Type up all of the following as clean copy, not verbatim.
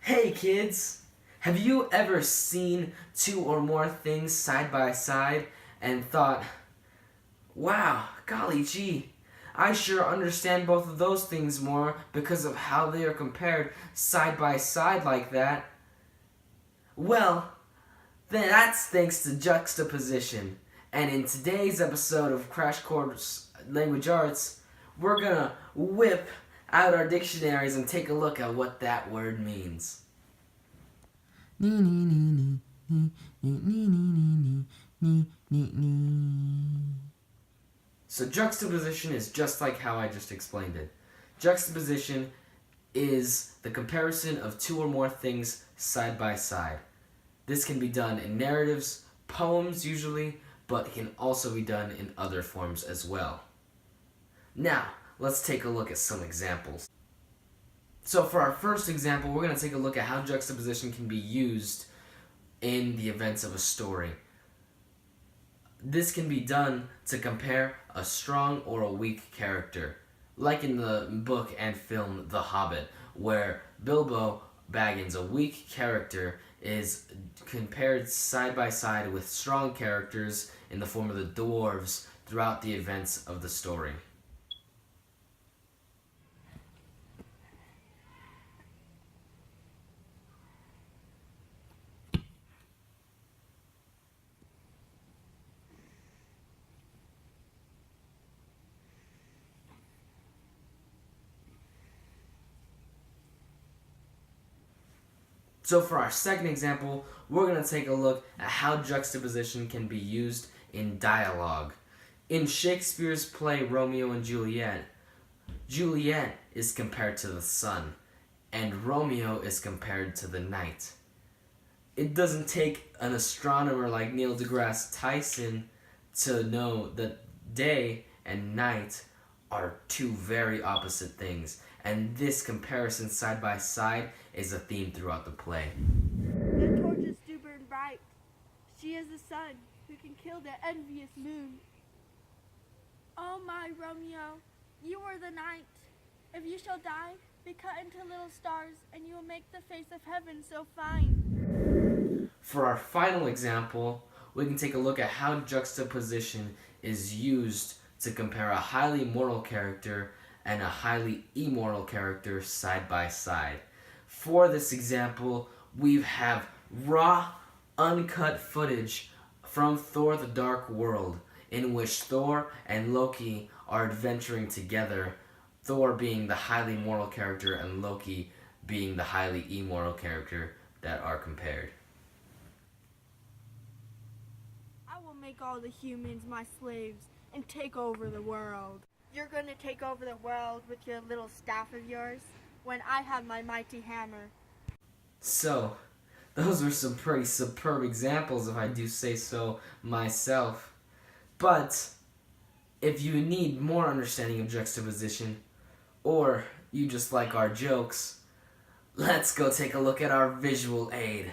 Hey kids! Have you ever seen two or more things side by side and thought, wow, golly gee, I sure understand both of those things more because of how they are compared side by side like that? Well, that's thanks to juxtaposition. And in today's episode of Crash Course Language Arts, we're gonna whip out our dictionaries and take a look at what that word means. So juxtaposition is just like how I just explained it. Juxtaposition is the comparison of two or more things side by side. This can be done in narratives, poems usually, but it can also be done in other forms as well. Now, let's take a look at some examples. So for our first example, we're going to take a look at how juxtaposition can be used in the events of a story. This can be done to compare a strong or a weak character, like in the book and film The Hobbit, where Bilbo Baggins, a weak character, is compared side by side with strong characters in the form of the dwarves throughout the events of the story. So for our second example, we're going to take a look at how juxtaposition can be used in dialogue. In Shakespeare's play Romeo and Juliet, Juliet is compared to the sun, and Romeo is compared to the night. It doesn't take an astronomer like Neil deGrasse Tyson to know that day and night are two very opposite things, and this comparison side by side is a theme throughout the play. The torches do burn bright. She is the sun who can kill the envious moon. Oh my Romeo, you are the night. If you shall die, be cut into little stars, and you will make the face of heaven so fine. For our final example, we can take a look at how juxtaposition is used to compare a highly moral character and a highly immoral character side by side. For this example, we have raw, uncut footage from Thor: The Dark World, in which Thor and Loki are adventuring together, Thor being the highly moral character and Loki being the highly immoral character that are compared. I will make all the humans my slaves and take over the world. You're going to take over the world with your little staff of yours when I have my mighty hammer. So, those were some pretty superb examples, if I do say so myself. But, if you need more understanding of juxtaposition, or you just like our jokes, let's go take a look at our visual aid.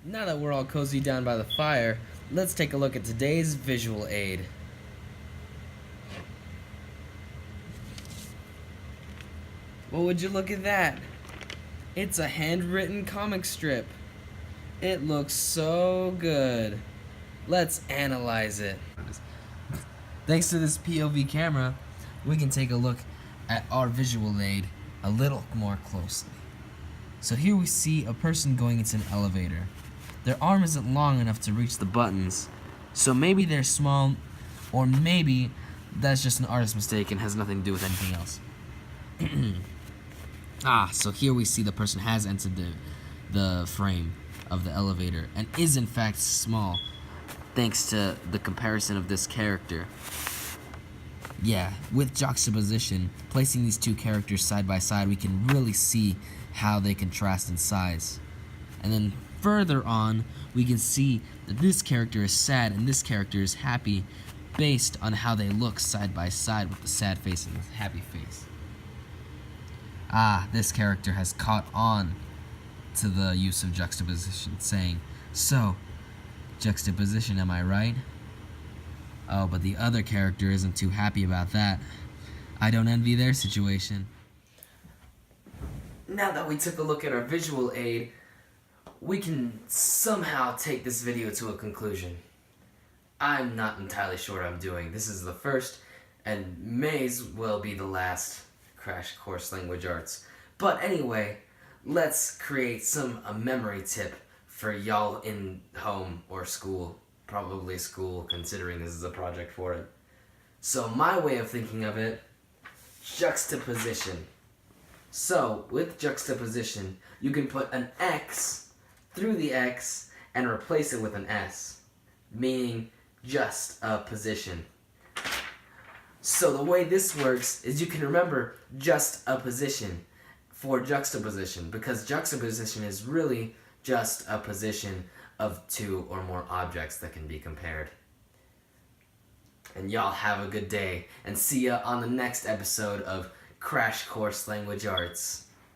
Now that we're all cozy down by the fire, let's take a look at today's visual aid. Well, would you look at that? It's a handwritten comic strip. It looks so good. Let's analyze it. Thanks to this POV camera, we can take a look at our visual aid a little more closely. So here we see a person going into an elevator. Their arm isn't long enough to reach the buttons, so maybe they're small, or maybe that's just an artist's mistake and has nothing to do with anything else. So here we see the person has entered the frame of the elevator and is in fact small, thanks to the comparison of this character. Yeah, with juxtaposition, placing these two characters side by side, we can really see how they contrast in size. And then further on, we can see that this character is sad and this character is happy based on how they look side by side with the sad face and the happy face. This character has caught on to the use of juxtaposition, saying, "So, juxtaposition, am I right?" Oh, but the other character isn't too happy about that. I don't envy their situation. now that we took a look at our visual aid, we can somehow take this video to a conclusion. I'm not entirely sure what I'm doing. This is the first and may as well be the last Crash Course Language Arts. But anyway, let's create a memory tip for y'all in home or school. Probably school, considering this is a project for it. So my way of thinking of it, juxtaposition. So with juxtaposition, you can put an X through the X and replace it with an S, meaning just a position. So the way this works is you can remember just a position for juxtaposition, because juxtaposition is really just a position of two or more objects that can be compared. And y'all have a good day, and see ya on the next episode of Crash Course Language Arts.